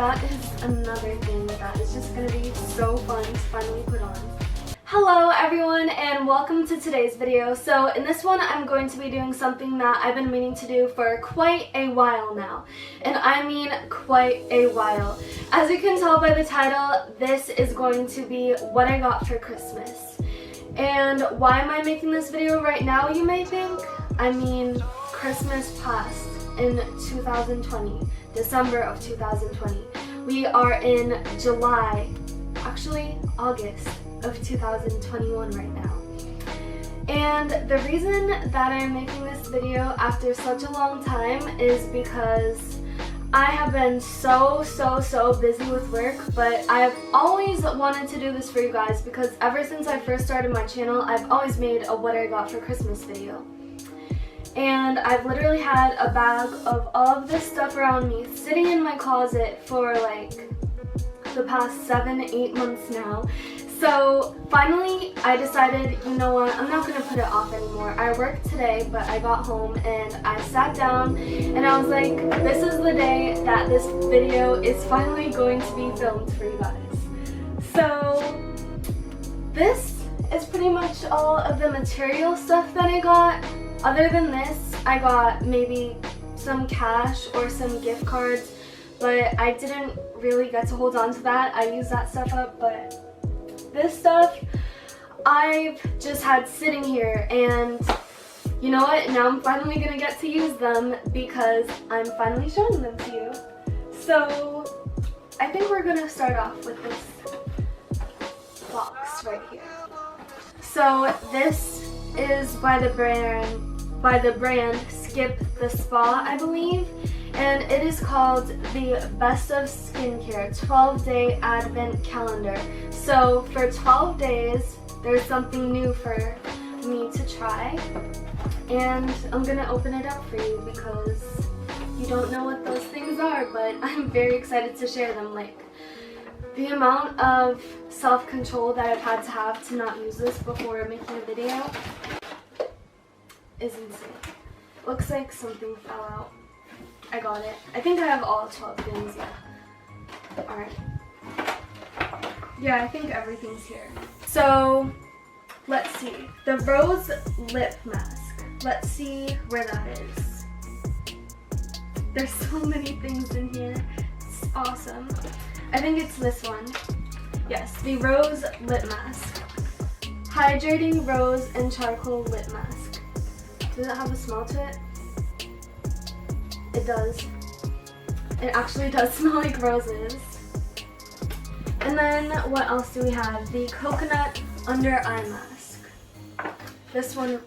that is another thing that is just going to be so fun to finally put on. Hello everyone and welcome to today's video. So in this one I'm going to be doing something that I've been meaning to do for quite a while now. And I mean quite a while. As you can tell by the title, this is going to be what I got for Christmas. And why am I making this video right now, you may think? I mean, Christmas passed in 2020, December of 2020. We are in July, actually August of 2021 right now. And the reason that I'm making this video after such a long time is because I have been so busy with work, but I've always wanted to do this for you guys because ever since I first started my channel, I've always made a what I got for Christmas video. And I've literally had a bag of all of this stuff around me sitting in my closet for like the past 7-8 months now. So finally I decided, you know what, I'm not going to put it off anymore. I worked today, but I got home and I sat down and I was like, this is the day that this video is finally going to be filmed for you guys. So this is pretty much all of the material stuff that I got. Other than this, I got maybe some cash or some gift cards, but I didn't really get to hold on to that. I used that stuff up, but this stuff I've just had sitting here, and you know what? Now I'm finally gonna get to use them because I'm finally showing them to you. So I think we're gonna start off with this box right here. So this is by the brand Skip the Spa, I believe, and it is called the Best of Skincare 12-Day Advent Calendar. So for 12 days, there's something new for me to try, and I'm gonna open it up for you because you don't know what those things are, but I'm very excited to share them. Like, the amount of self-control that I've had to not use this before making a video is insane. Looks like something fell out. I got it. I think I have all 12 things, yeah. Alright. Yeah, I think everything's here. So, let's see. The Rose Lip Mask. Let's see where that is. There's so many things in here. It's awesome. I think it's this one. Yes, the Rose Lip Mask. Hydrating Rose and Charcoal Lip Mask. Does it have a smell to it? It does. It actually does smell like roses. And then what else do we have? The Coconut Under Eye Mask. This one,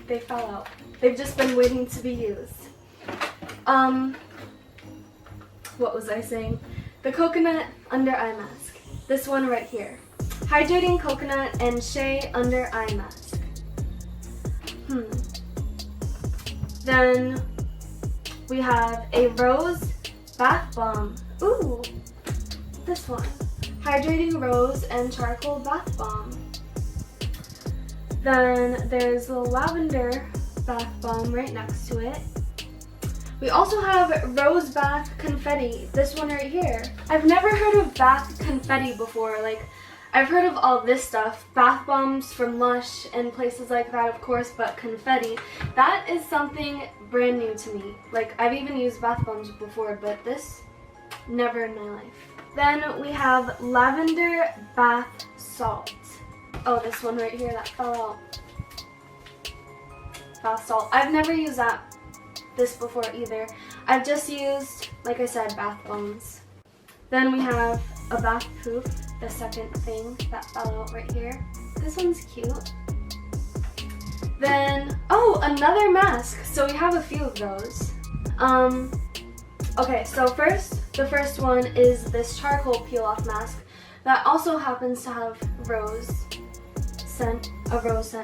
they fell out. They've just been waiting to be used. What was I saying? The Coconut Under Eye Mask. This one right here. Hydrating Coconut and Shea Under Eye Mask. Then we have a Rose Bath Bomb. Ooh, this one. Hydrating Rose and Charcoal Bath Bomb. Then there's the Lavender Bath Bomb right next to it. We also have Rose Bath Confetti, this one right here. I've never heard of bath confetti before. Like, I've heard of all this stuff, bath bombs from Lush and places like that, of course, but confetti, that is something brand new to me. Like, I've even used bath bombs before, but this, never in my life. Then we have Lavender Bath Salt. Oh, this one right here that fell out. Bath Salt. I've never used this before either. I've just used, like I said, bath bombs. Then we have a bath poop, the second thing that fell out right here. This one's cute. Then, oh, another mask. So we have a few of those. Okay, so the first one is this charcoal peel-off mask that also happens to have a rose scent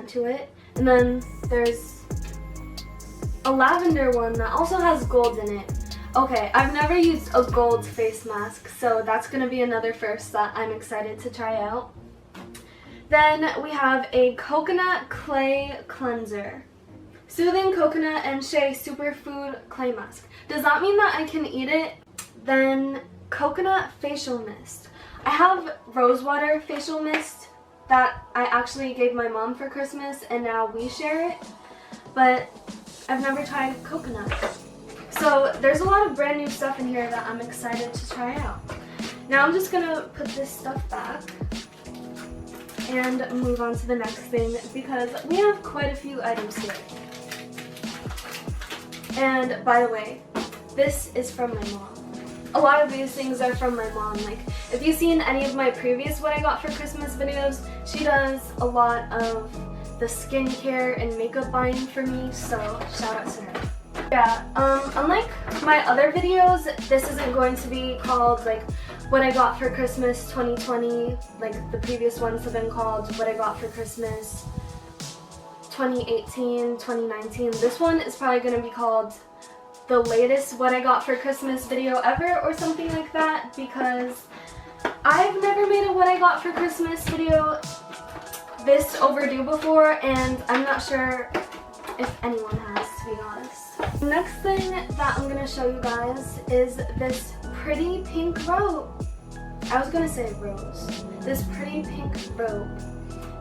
to it. And then there's a lavender one that also has gold in it. Okay, I've never used a gold face mask, so that's going to be another first that I'm excited to try out. Then we have a coconut clay cleanser. Soothing coconut and shea superfood clay mask. Does that mean that I can eat it? Then coconut facial mist. I have rose water facial mist that I actually gave my mom for Christmas and now we share it, but I've never tried coconut. So there's a lot of brand new stuff in here that I'm excited to try out. Now I'm just gonna put this stuff back and move on to the next thing because we have quite a few items here. And by the way, this is from my mom. A lot of these things are from my mom. Like, if you've seen any of my previous what I got for Christmas videos, she does a lot of the skincare and makeup buying for me, so shout out to her. Yeah, unlike my other videos, this isn't going to be called like what I got for Christmas 2020, like the previous ones have been called what I got for Christmas 2018, 2019. This one is probably going to be called the latest what I got for Christmas video ever or something like that, because I've never made a what I got for Christmas video this overdue before, and I'm not sure if anyone has, to be honest. The next thing that I'm going to show you guys is this pretty pink robe. I was going to say rose. This pretty pink robe.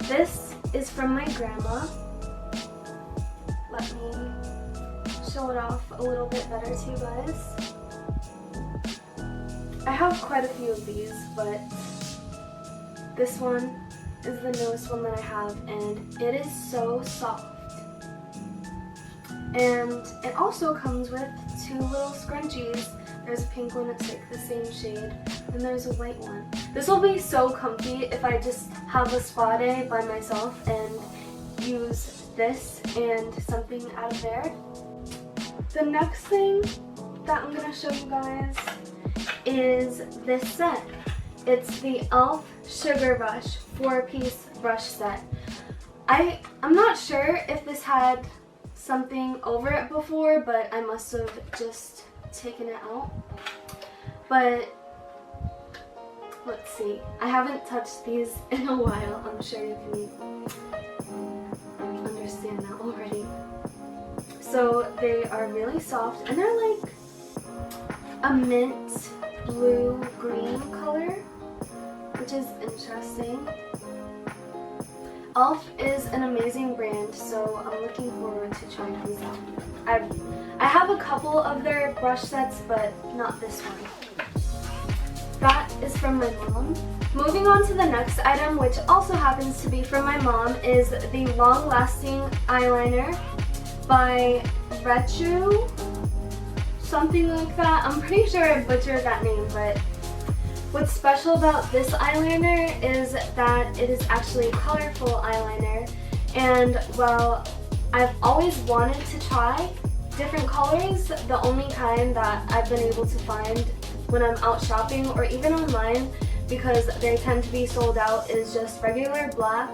This is from my grandma. Let me show it off a little bit better to you guys. I have quite a few of these, but this one is the newest one that I have, and it is so soft. And it also comes with two little scrunchies. There's a pink one that's like the same shade, and there's a white one. This will be so comfy if I just have a spa day by myself and use this and something out of there. The next thing that I'm going to show you guys is this set. It's the Elf Sugar Rush 4-piece brush set. I'm not sure if this had something over it before, but I must have just taken it out. But let's see. I haven't touched these in a while. I'm sure you can understand that already. So they are really soft, and they're like a mint blue-green color, which is interesting. Elf is an amazing brand, so I'm looking forward to trying these out. I have a couple of their brush sets, but not this one. That is from my mom. Moving on to the next item, which also happens to be from my mom, is the Long Lasting Eyeliner by Retro, something like that. I'm pretty sure I butchered that name, but what's special about this eyeliner is that it is actually colorful eyeliner, and while I've always wanted to try different colors, the only kind that I've been able to find when I'm out shopping or even online, because they tend to be sold out, is just regular black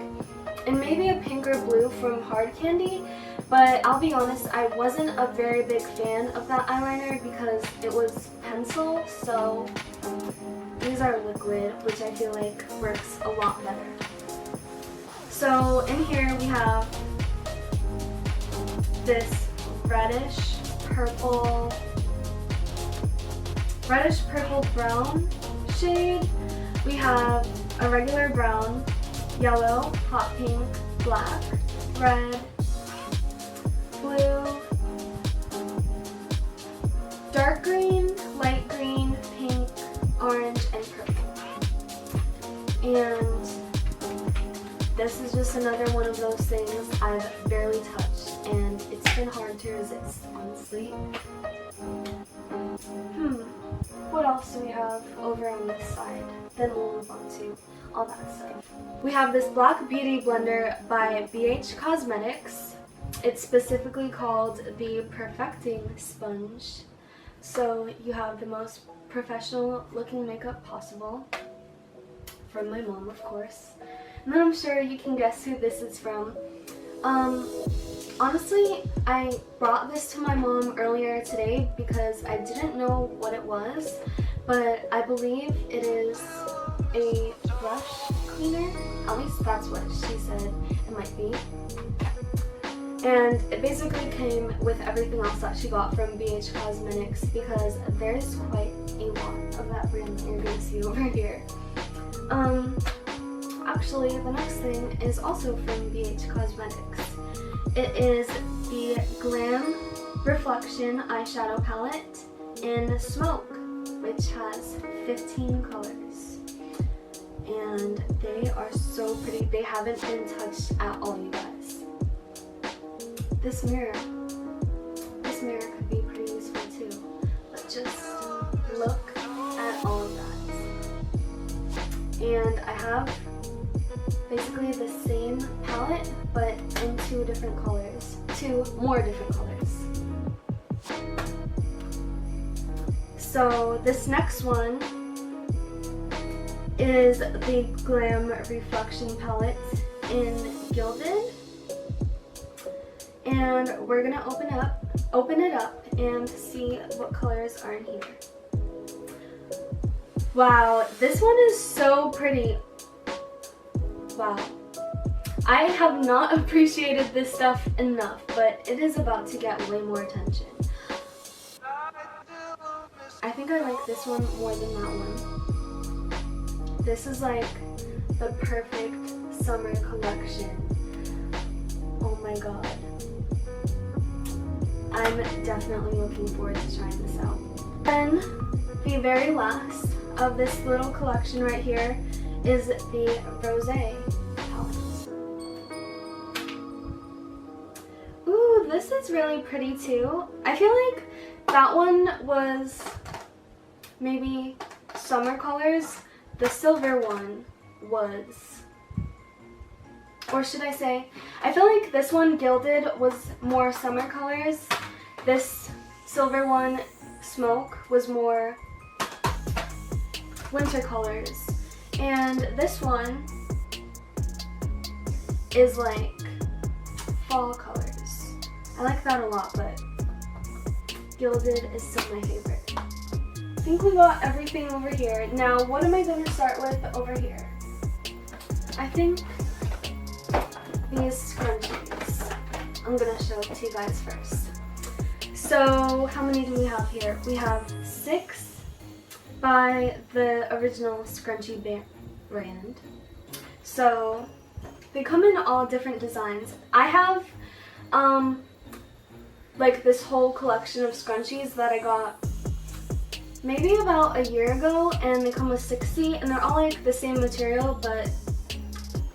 and maybe a pink or blue from Hard Candy. But I'll be honest, I wasn't a very big fan of that eyeliner because it was pencil, so these are liquid, which I feel like works a lot better. So in here we have this reddish purple brown shade. We have a regular brown, yellow, hot pink, black, red, blue, dark green, light green, pink, orange, and purple. And this is just another one of those things I've barely touched, and it's been hard to resist, honestly. What else do we have over on this side? Then we'll move on to all that stuff. We have this Black Beauty Blender by BH Cosmetics. It's specifically called the Perfecting Sponge. So you have the most professional looking makeup possible. From my mom, of course. And then I'm sure you can guess who this is from. Honestly, I brought this to my mom earlier today because I didn't know what it was, but I believe it is a brush cleaner. At least that's what she said it might be. And it basically came with everything else that she got from BH Cosmetics, because there's quite a lot of that brand that you're going to see over here. Actually, the next thing is also from BH Cosmetics. It is the Glam Reflection Eyeshadow Palette in Smoke, which has 15 colors. And they are so pretty. They haven't been touched at all, you guys. This mirror could be pretty useful too. But just look at all of that. And I have basically the same palette, but in two different colors. Two more different colors. So this next one is the Glam Reflection Palette in Gilded. And we're gonna open it up and see what colors are in here. Wow, this one is so pretty. Wow. I have not appreciated this stuff enough, but it is about to get way more attention. I think I like this one more than that one. This is like the perfect summer collection. Oh my god. I'm definitely looking forward to trying this out. Then the very last of this little collection right here is the Rose palette. Ooh, this is really pretty too. I feel like that one was maybe summer colors. The silver one was, or should I say, I feel like this one, Gilded, was more summer colors. This silver one, Smoke, was more winter colors. And this one is like fall colors. I like that a lot, but Gilded is still my favorite. I think we got everything over here. Now, what am I going to start with over here? I think these scrunchies. I'm going to show it to you guys first. So, how many do we have here? We have 6 by the original scrunchie brand. So, they come in all different designs. I have like this whole collection of scrunchies that I got maybe about a year ago, and they come with 60, and they're all like the same material, but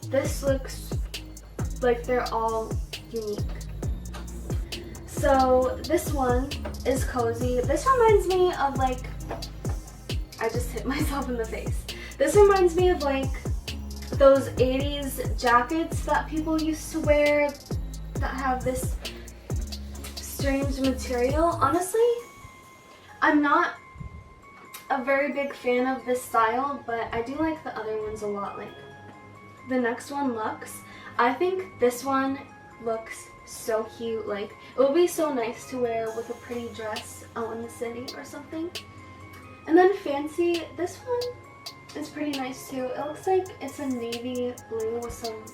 this looks like they're all unique. So this one is cozy. This reminds me of like, I just hit myself in the face. This reminds me of like those 80s jackets that people used to wear that have this strange material. Honestly, I'm not a very big fan of this style, but I do like the other ones a lot. Like the next one, Luxe. I think this one looks so cute. Like it would be so nice to wear with a pretty dress out in the city or something. And then Fancy, this one is pretty nice too. It looks like it's a navy blue with some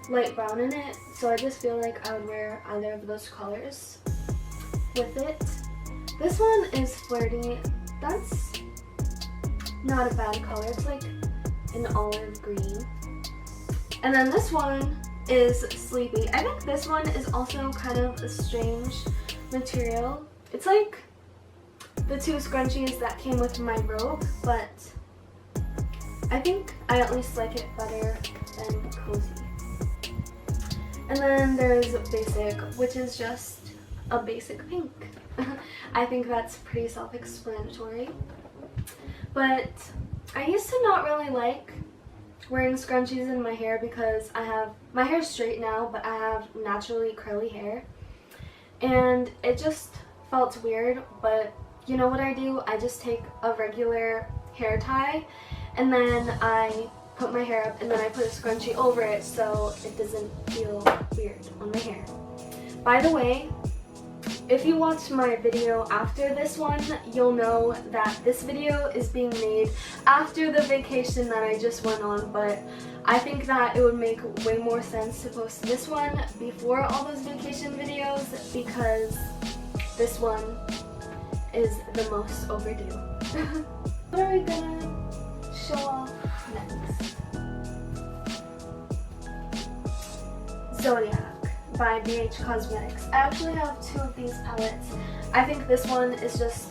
light brown in it, so I just feel like I would wear either of those colors with it. This one is Flirty. That's not a bad color. It's like an olive green. And then this one is Sleepy. I think this one is also kind of a strange material. It's like the 2 scrunchies that came with my robe, but I think I at least like it better than Cozy. And then there's Basic, which is just a basic pink. I think that's pretty self-explanatory. But I used to not really like wearing scrunchies in my hair because my hair's straight now, but I have naturally curly hair. And it just felt weird, but you know what I do? I just take a regular hair tie and then I put my hair up and then I put a scrunchie over it so it doesn't feel weird on my hair. By the way, if you watched my video after this one, you'll know that this video is being made after the vacation that I just went on, but I think that it would make way more sense to post this one before all those vacation videos because this one is the most overdue. What are we gonna show off next? Zodiac by BH Cosmetics. I actually have two of these palettes. I think this one is just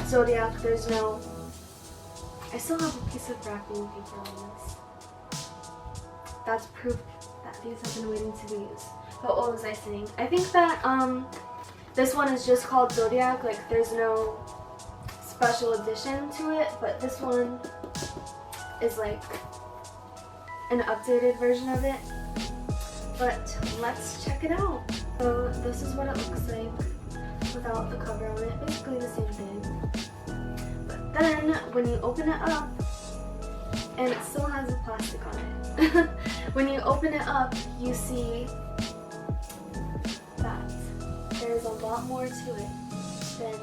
Zodiac. There's no... I still have a piece of wrapping paper on this. That's proof that these have been waiting to be used. But what was I saying? I think that this one is just called Zodiac. Like there's no special edition to it, but this one is like an updated version of it. But let's check it out. So this is what it looks like without the cover on it. Basically the same thing. But then when you open it up, and it still has the plastic on it. When you open it up, you see that there's a lot more to it than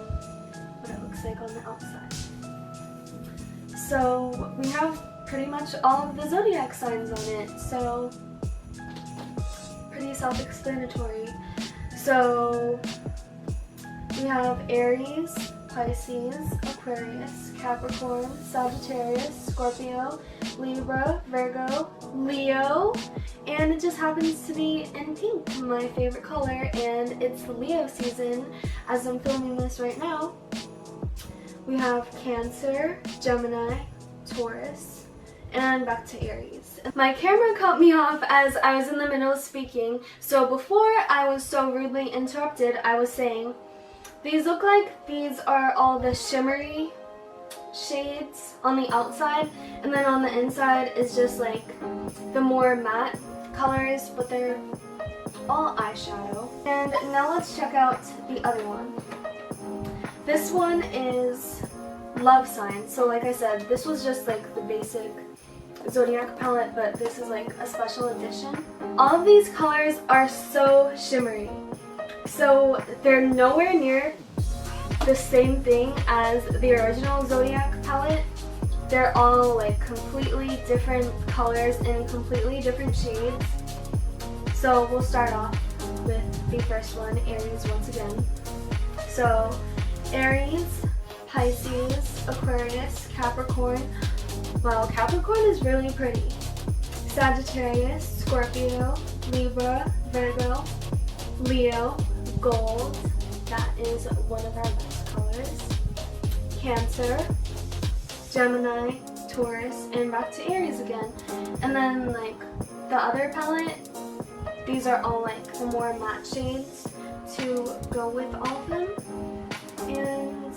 what it looks like on the outside. So we have pretty much all of the Zodiac signs on it. So pretty self-explanatory. So we have Aries, Pisces, Aquarius, Capricorn, Sagittarius, Scorpio, Libra, Virgo, Leo, and it just happens to be in pink, my favorite color, and it's the Leo season as I'm filming this right now. We have Cancer, Gemini, Taurus, and back to Aries. My camera cut me off as I was in the middle of speaking, so before I was so rudely interrupted, I was saying these look like these are all the shimmery shades on the outside, and then on the inside is just like the more matte colors, but they're all eyeshadow. And now let's check out the other one. This one is Love Signs. So like I said, this was just like the basic Zodiac palette, but this is like a special edition. All of these colors are so shimmery. So they're nowhere near the same thing as the original Zodiac palette. They're all like completely different colors in completely different shades. So we'll start off with the first one, Aries once again. So Aries, Pisces, Aquarius, Capricorn. Wow, Capricorn is really pretty. Sagittarius, Scorpio, Libra, Virgo, Leo, Gold. That is one of our best colors. Cancer, Gemini, Taurus, and back to Aries again. And then like the other palette, these are all like the more matte shades to go with all of them. And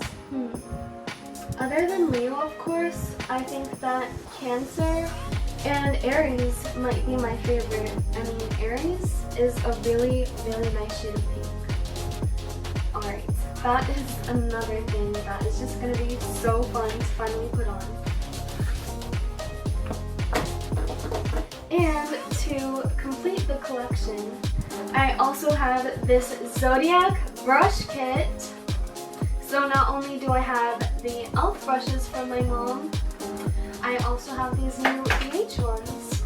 other than Leo, of course, I think that Cancer and Aries might be my favorite. I mean, Aries is a really, really nice shade of pink. Alright, that is another thing that is just going to be so fun to finally put on. And to complete the collection, I also have this Zodiac Brush Kit. So not only do I have the Elf brushes from my mom, I also have these new BH ones.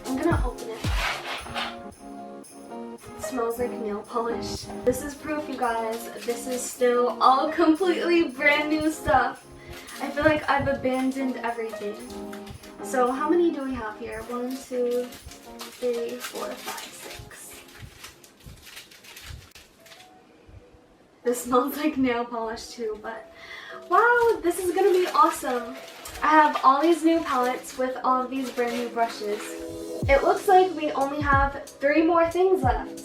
I'm gonna open it. It smells like nail polish. This is proof, you guys. This is still all completely brand new stuff. I feel like I've abandoned everything. So how many do we have here? 1, 2, 3, 4, 5, 6. This smells like nail polish too, but wow, this is gonna be awesome. I have all these new palettes with all of these brand new brushes. It looks like we only have 3 more things left.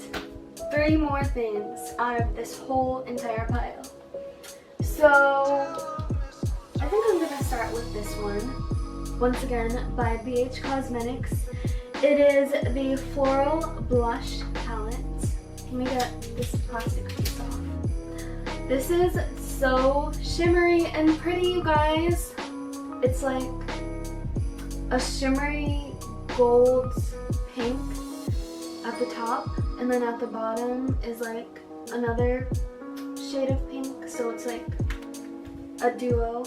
3 more things out of this whole entire pile. So I think I'm gonna start with this one. Once again, by BH Cosmetics. It is the Floral Blush Palette. Let me get this plastic piece off. This is so shimmery and pretty, you guys. It's like a shimmery gold pink at the top, and then at the bottom is like another shade of pink, so it's like a duo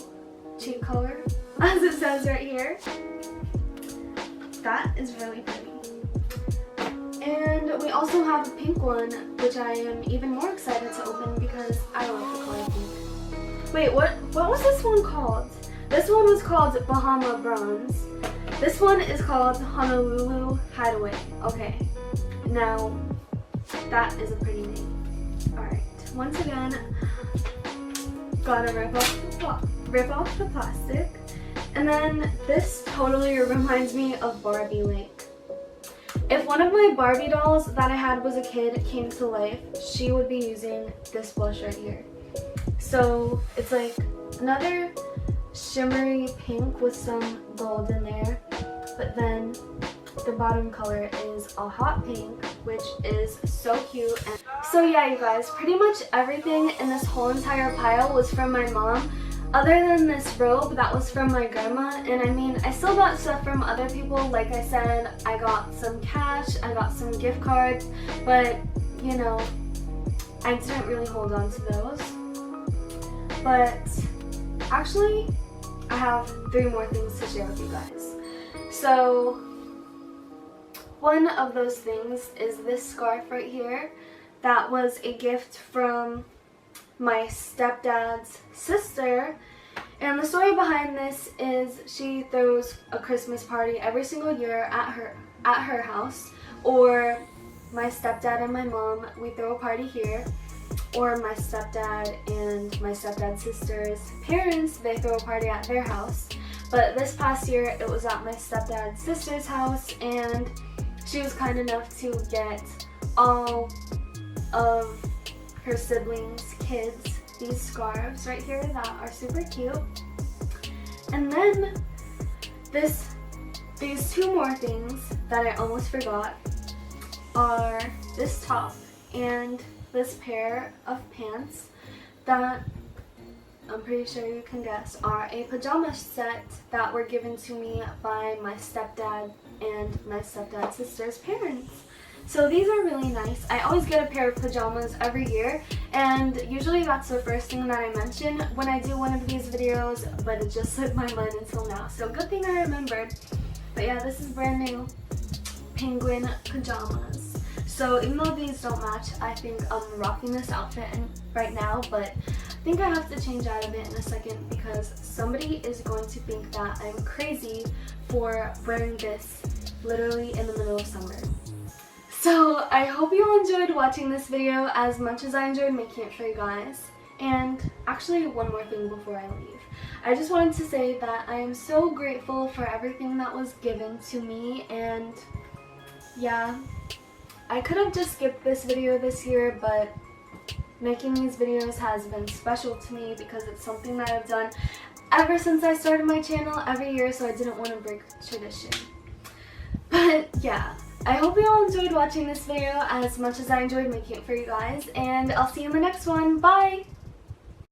cheek color, as it says right here. That is really pretty. And we also have a pink one, which I am even more excited to open because I love the color pink. Wait, what was this one called? This one was called Bahama Bronze. This one is called Honolulu Hideaway. Okay, now that is a pretty name. Alright, once again, gotta rip off the plastic. And then this totally reminds me of Barbie Lake. If one of my Barbie dolls that I had was a kid came to life, she would be using this blush right here. So it's like another shimmery pink with some gold in there, but then the bottom color is a hot pink, which is so cute. And so yeah, you guys, pretty much everything in this whole entire pile was from my mom, other than this robe that was from my grandma. And I mean, I still got stuff from other people. Like I said, I got some cash, I got some gift cards, but you know, I didn't really hold on to those. But actually, I have 3 more things to share with you guys. So one of those things is this scarf right here that was a gift from my stepdad's sister. And the story behind this is she throws a Christmas party every single year at her house, or my stepdad and my mom, we throw a party here, or my stepdad and my stepdad's sister's parents, they throw a party at their house. But this past year it was at my stepdad's sister's house, and she was kind enough to get all of her siblings' kids these scarves right here that are super cute. And then these 2 more things that I almost forgot are this top and this pair of pants that I'm pretty sure you can guess are a pajama set that were given to me by my stepdad and my stepdad's sister's parents. So these are really nice. I always get a pair of pajamas every year, and usually that's the first thing that I mention when I do one of these videos, but it just slipped my mind until now. So good thing I remembered. But yeah, this is brand new penguin pajamas. So even though these don't match, I think I'm rocking this outfit right now, but I think I have to change out of it in a second because somebody is going to think that I'm crazy for wearing this literally in the middle of summer. So I hope you all enjoyed watching this video as much as I enjoyed making it for you guys. And actually, one more thing before I leave. I just wanted to say that I am so grateful for everything that was given to me, and yeah, I could have just skipped this video this year, but making these videos has been special to me because it's something that I've done ever since I started my channel every year, so I didn't want to break tradition. But yeah, I hope you all enjoyed watching this video as much as I enjoyed making it for you guys, and I'll see you in the next one. Bye!